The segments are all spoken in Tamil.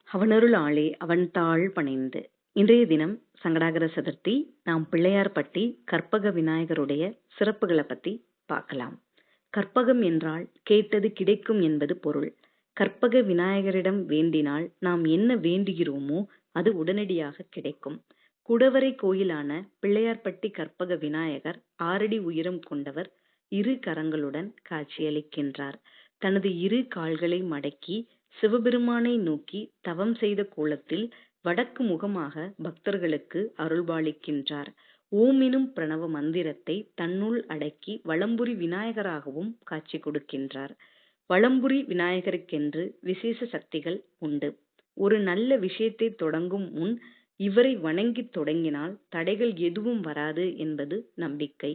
அவனருள் ஆளே அவன்தாள் பணிந்து. இன்றைய தினம் சங்கடாகர சதுர்த்தி. நாம் பிள்ளையார்பட்டி கற்பக விநாயகருடைய சிறப்புகளை பத்தி பார்க்கலாம். கற்பகம் என்றால் கேட்டது கிடைக்கும் என்பது பொருள். கற்பக விநாயகரிடம் வேண்டினால் நாம் என்ன வேண்டுகிறோமோ அது உடனடியாக கிடைக்கும். குடவரை கோயிலான பிள்ளையார்பட்டி கற்பக விநாயகர் 6 அடி உயரம் கொண்டவர். 2 கரங்களுடன் காட்சியளிக்கின்றார். தனது 2 கால்களை மடக்கி சிவபெருமானை நோக்கி தவம் செய்த கோலத்தில் வடக்கு முகமாக பக்தர்களுக்கு அருள்பாலிக்கின்றார். ஓம் எனும் பிரணவ மந்திரத்தை தன்னுள் அடக்கி வலம்புரி விநாயகராகவும் காட்சி கொடுக்கின்றார். வலம்புரி விநாயகருக்கென்று விசேஷ சக்திகள் உண்டு. ஒரு நல்ல விஷயத்தை தொடங்கும் முன் இவரை வணங்கி தொடங்கினால் தடைகள் எதுவும் வராது என்பது நம்பிக்கை.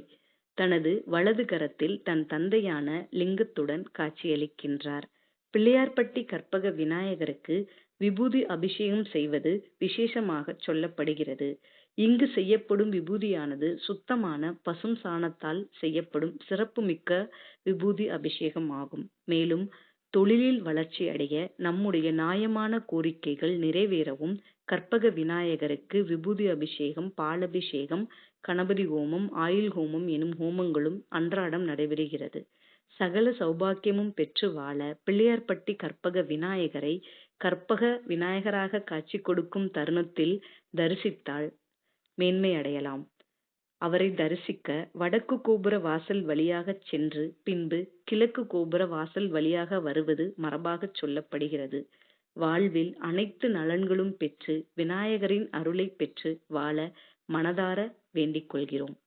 தனது வலது கரத்தில் தன் தந்தையான லிங்கத்துடன் காட்சியளிக்கின்றார். பிள்ளையார்பட்டி கற்பக விநாயகருக்கு விபூதி அபிஷேகம் செய்வது விசேஷமாக சொல்லப்படுகிறது. இங்கு செய்யப்படும் விபூதியானது சுத்தமான பசும் சாணத்தால் செய்யப்படும் சிறப்புமிக்க விபூதி அபிஷேகம் ஆகும். மேலும் தொழிலில் வளர்ச்சி அடைய, நம்முடைய நியாயமான கோரிக்கைகள் நிறைவேறவும் கற்பக விநாயகருக்கு விபூதி அபிஷேகம், பாலபிஷேகம், கணபதி ஹோமம், ஆயுள் ஹோமம் எனும் ஹோமங்களும் அன்றாடம் நடைபெறுகிறது. சகல சௌபாக்கியமும் பெற்று வாழ பிள்ளையார்பட்டி கற்பக விநாயகரை கற்பக விநாயகராக காட்சி கொடுக்கும் தருணத்தில் தரிசித்தால் மேன்மை அடையலாம். அவரை தரிசிக்க வடக்கு கோபுர வாசல் வழியாக சென்று பின்பு கிழக்கு கோபுர வாசல் வழியாக வருவது மரபாக சொல்லப்படுகிறது. வாழ்வில் அனைத்து நலன்களும் பெற்று விநாயகரின் அருளை பெற்று வாழ மனதார வேண்டிக் கொள்கிறோம்.